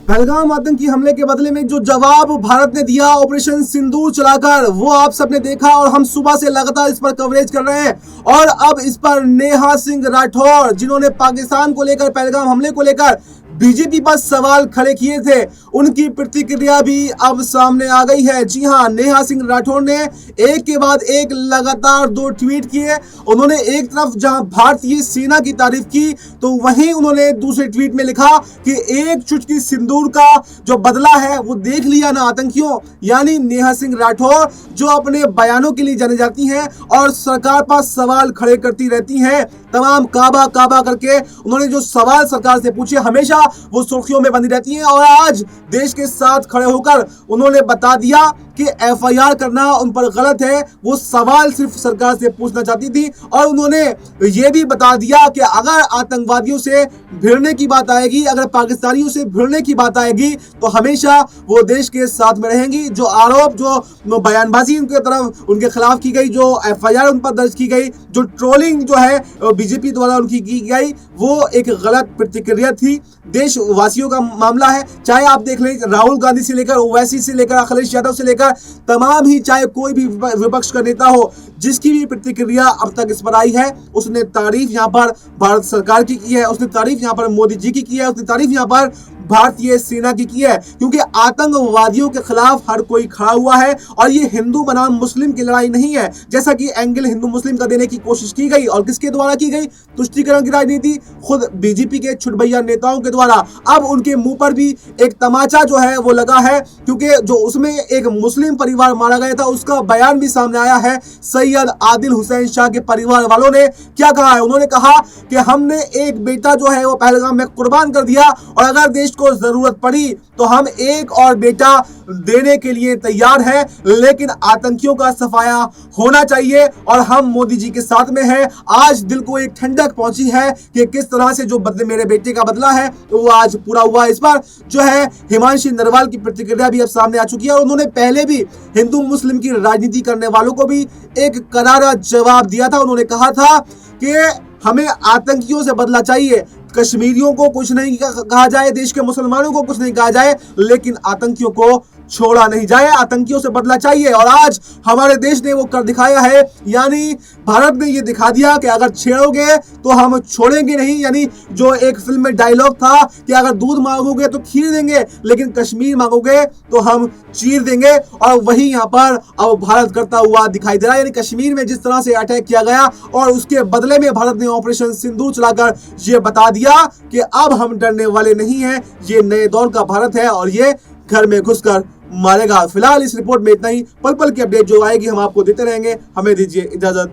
पहलगाम आतंकी हमले के बदले में जो जवाब भारत ने दिया ऑपरेशन सिंदूर चलाकर, वो आप सबने देखा और हम सुबह से लगातार इस पर कवरेज कर रहे हैं। और अब इस पर नेहा सिंह राठौर, जिन्होंने पाकिस्तान को लेकर, पहलगाम हमले को लेकर बीजेपी पर सवाल खड़े किए थे, उनकी प्रतिक्रिया भी अब सामने आ गई है। जी हां, नेहा सिंह राठौर ने एक के बाद एक लगातार 2 ट्वीट किए। उन्होंने एक तरफ जहां भारतीय सेना की तारीफ की, तो वहीं उन्होंने दूसरे ट्वीट में लिखा कि एक चुटकी सिंदूर का जो बदला है वो देख लिया ना आतंकियों। यानी नेहा सिंह राठौर, जो अपने बयानों के लिए जाने जाती हैं और सरकार पर सवाल खड़े करती रहती हैं, तमाम काबा काबा करके उन्होंने जो सवाल सरकार से पूछे, हमेशा वो सुर्खियों में बनी रहती हैं। और आज देश के साथ खड़े होकर उन्होंने बता दिया कि एफआईआर करना उन पर गलत है। वो सवाल सिर्फ सरकार से पूछना चाहती थी और उन्होंने ये भी बता दिया कि अगर आतंकवादियों से भिड़ने की बात आएगी, अगर पाकिस्तानियों से भिड़ने की बात आएगी, तो हमेशा वो देश के साथ में रहेंगी। जो आरोप, जो बयानबाजी उनके तरफ, उनके खिलाफ की गई, जो एफआईआर उन पर दर्ज की गई, जो ट्रोलिंग जो है बीजेपी द्वारा उनकी की गई, वो एक गलत प्रतिक्रिया थी। देशवासियों का मामला है, चाहे आप देख लें राहुल गांधी से लेकर, ओवैसी से लेकर, अखिलेश यादव से लेकर, तमाम ही, चाहे कोई भी विपक्ष का नेता हो, जिसकी भी प्रतिक्रिया अब तक इस पर आई है, उसने तारीफ यहां पर भारत सरकार की है, उसने तारीफ यहां पर मोदी जी की है, उसने तारीफ यहां पर भारतीय सेना की है। क्योंकि आतंकवादियों के खिलाफ हर कोई खड़ा हुआ है और ये हिंदू बनाम मुस्लिम की लड़ाई नहीं है, जैसा कि एंगल हिंदू मुस्लिम का देने की कोशिश की गई। और किसके द्वारा की गई? तुष्टीकरण की राजनीति, खुद बीजेपी के छुटभैया नेताओं के द्वारा। अब उनके मुंह पर भी एक तमाचा जो है वो लगा है, क्योंकि जो उसमें एक मुस्लिम परिवार मारा गया था, उसका बयान भी सामने आया है। सैयद आदिल हुसैन शाह के परिवार वालों ने क्या कहा है? उन्होंने कहा कि हमने एक बेटा जो है वो पहलगाम में कुर्बान कर दिया और अगर देश को जरूरत पड़ी तो हम एक और बेटा देने के लिए तैयार हैं, लेकिन आतंकियों का सफाया होना चाहिए और हम मोदी जी के साथ में हैं। आज दिल को एक ठंडक पहुंची है कि किस तरह से जो बदले मेरे बेटे का बदला है वो आज पूरा हुआ। इस पर जो है हिमांशी नरवाल की प्रतिक्रिया भी अब सामने आ चुकी है और उन्होंने पहले भी हिंदू मुस्लिम की राजनीति करने वालों को भी एक करारा जवाब दिया था। उन्होंने कहा था कि हमें आतंकियों से बदला चाहिए, कश्मीरियों को कुछ नहीं कहा जाए, देश के मुसलमानों को कुछ नहीं कहा जाए, लेकिन आतंकियों को छोड़ा नहीं जाए, आतंकियों से बदला चाहिए। और आज हमारे देश ने वो कर दिखाया है, यानी भारत ने ये दिखा दिया कि अगर छेड़ोगे तो हम छोड़ेंगे नहीं। यानी जो एक फिल्म में डायलॉग था कि अगर दूध मांगोगे तो खीर देंगे, लेकिन कश्मीर मांगोगे तो हम चीर देंगे, और वही यहाँ पर अब भारत करता हुआ दिखाई दे रहा है। यानी कश्मीर में जिस तरह से अटैक किया गया और उसके बदले में भारत ने ऑपरेशन सिंदूर चलाकर ये बता दिया कि अब हम डरने वाले नहीं हैं, ये नए दौर का भारत है और ये घर में घुसकर मारेगा। फिलहाल इस रिपोर्ट में इतना ही। पल पल की अपडेट जो आएगी हम आपको देते रहेंगे। हमें दीजिए इजाजत।